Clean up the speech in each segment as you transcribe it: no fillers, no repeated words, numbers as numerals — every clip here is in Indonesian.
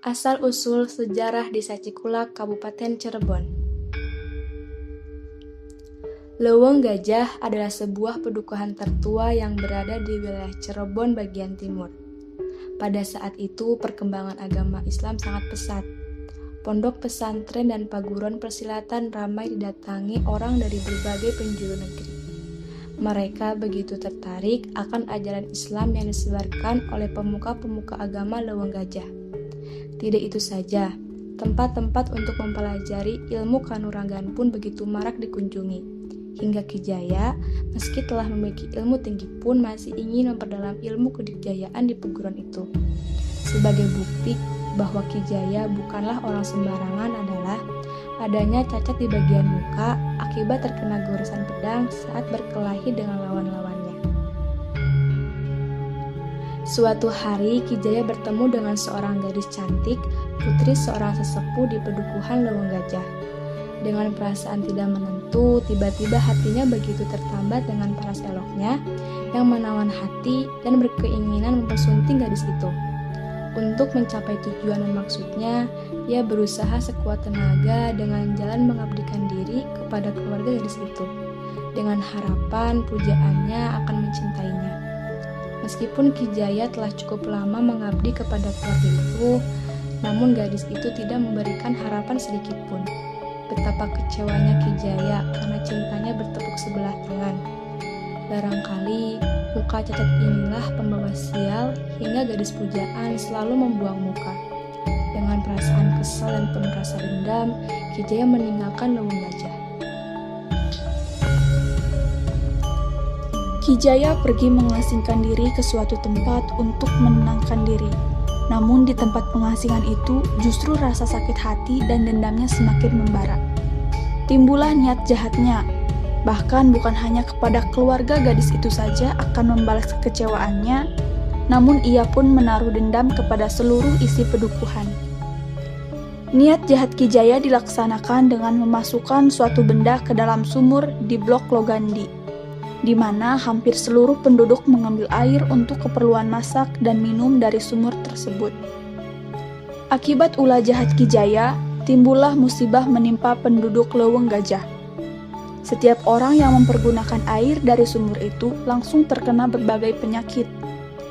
Asal-usul sejarah Desa Cikulak, Kabupaten Cirebon. Leuweung Gajah adalah sebuah pedukuhan tertua yang berada di wilayah Cirebon bagian timur. Pada saat itu, perkembangan agama Islam sangat pesat. Pondok pesantren dan paguron persilatan ramai didatangi orang dari berbagai penjuru negeri. Mereka begitu tertarik akan ajaran Islam yang disebarkan oleh pemuka-pemuka agama Leuweung Gajah. Tidak itu saja, tempat-tempat untuk mempelajari ilmu kanuragan pun begitu marak dikunjungi. Hingga Ki Jaya, meski telah memiliki ilmu tinggi pun masih ingin memperdalam ilmu kedikjayaan di peguruan itu. Sebagai bukti bahwa Ki Jaya bukanlah orang sembarangan adalah adanya cacat di bagian muka akibat terkena goresan pedang saat berkelahi dengan lawan-lawannya. Suatu hari, Ki Jaya bertemu dengan seorang gadis cantik, putri seorang sesepuh di pedukuhan Leuweung Gajah. Dengan perasaan tidak menentu, tiba-tiba hatinya begitu tertambat dengan paras eloknya yang menawan hati dan berkeinginan mempersunting gadis itu. Untuk mencapai tujuan dan maksudnya, ia berusaha sekuat tenaga dengan jalan mengabdikan diri kepada keluarga gadis itu, dengan harapan pujaannya akan mencintainya. Meskipun Ki Jaya telah cukup lama mengabdi kepada keluarga itu, namun gadis itu tidak memberikan harapan sedikit pun. Betapa kecewanya Ki Jaya karena cintanya bertepuk sebelah tangan. Barangkali muka cacat inilah pembawa sial hingga gadis pujaan selalu membuang muka. Dengan perasaan kesal dan penuh rasa dendam, Ki Jaya meninggalkan Leuweung Gajah. Ki Jaya pergi mengasingkan diri ke suatu tempat untuk menenangkan diri. Namun di tempat pengasingan itu justru rasa sakit hati dan dendamnya semakin membara. Timbullah niat jahatnya. Bahkan bukan hanya kepada keluarga gadis itu saja akan membalas kekecewaannya, namun ia pun menaruh dendam kepada seluruh isi pedukuhan. Niat jahat Ki Jaya dilaksanakan dengan memasukkan suatu benda ke dalam sumur di blok Logandi, di mana hampir seluruh penduduk mengambil air untuk keperluan masak dan minum dari sumur tersebut. Akibat ulah jahat Ki Jaya, timbullah musibah menimpa penduduk Leuweung Gajah. Setiap orang yang mempergunakan air dari sumur itu langsung terkena berbagai penyakit,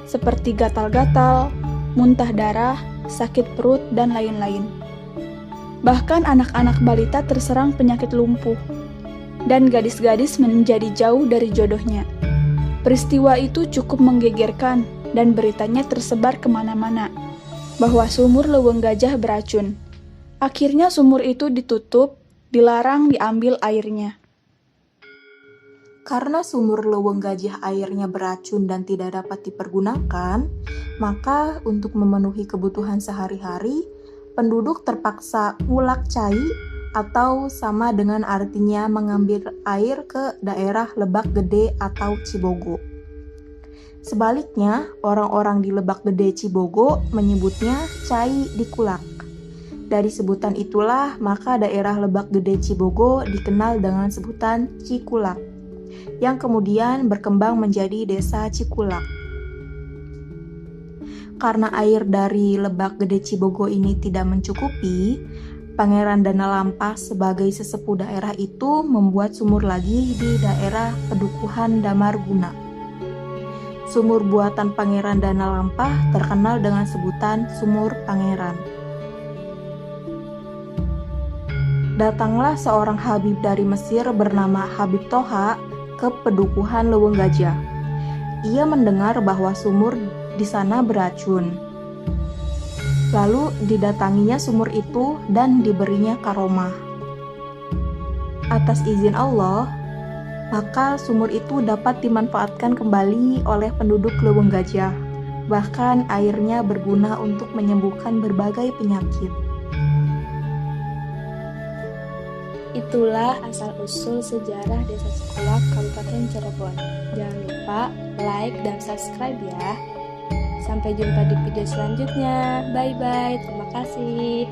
seperti gatal-gatal, muntah darah, sakit perut, dan lain-lain. Bahkan anak-anak balita terserang penyakit lumpuh, dan gadis-gadis menjadi jauh dari jodohnya. Peristiwa itu cukup menggegerkan dan beritanya tersebar kemana-mana bahwa sumur Leuweung Gajah beracun. Akhirnya sumur itu ditutup, dilarang diambil airnya. Karena sumur Leuweung Gajah airnya beracun dan tidak dapat dipergunakan, maka untuk memenuhi kebutuhan sehari-hari, penduduk terpaksa ngulak cai atau sama dengan artinya mengambil air ke daerah Lebak Gede atau Cibogo. Sebaliknya, orang-orang di Lebak Gede Cibogo menyebutnya cai dikulak. Dari sebutan itulah maka daerah Lebak Gede Cibogo dikenal dengan sebutan Cikulak, yang kemudian berkembang menjadi Desa Cikulak. Karena air dari Lebak Gede Cibogo ini tidak mencukupi, Pangeran Dana Lampah sebagai sesepuh daerah itu membuat sumur lagi di daerah pedukuhan Damarguna. Sumur buatan Pangeran Dana Lampah terkenal dengan sebutan Sumur Pangeran. Datanglah seorang Habib dari Mesir bernama Habib Toha ke pedukuhan Leuweung Gajah. Ia mendengar bahwa sumur di sana beracun. Lalu didatanginya sumur itu dan diberinya karomah. Atas izin Allah, maka sumur itu dapat dimanfaatkan kembali oleh penduduk Leuweung Gajah. Bahkan airnya berguna untuk menyembuhkan berbagai penyakit. Itulah asal-usul sejarah Desa Cikulak, Kabupaten Cirebon. Jangan lupa like dan subscribe ya. Sampai jumpa di video selanjutnya. Bye-bye. Terima kasih.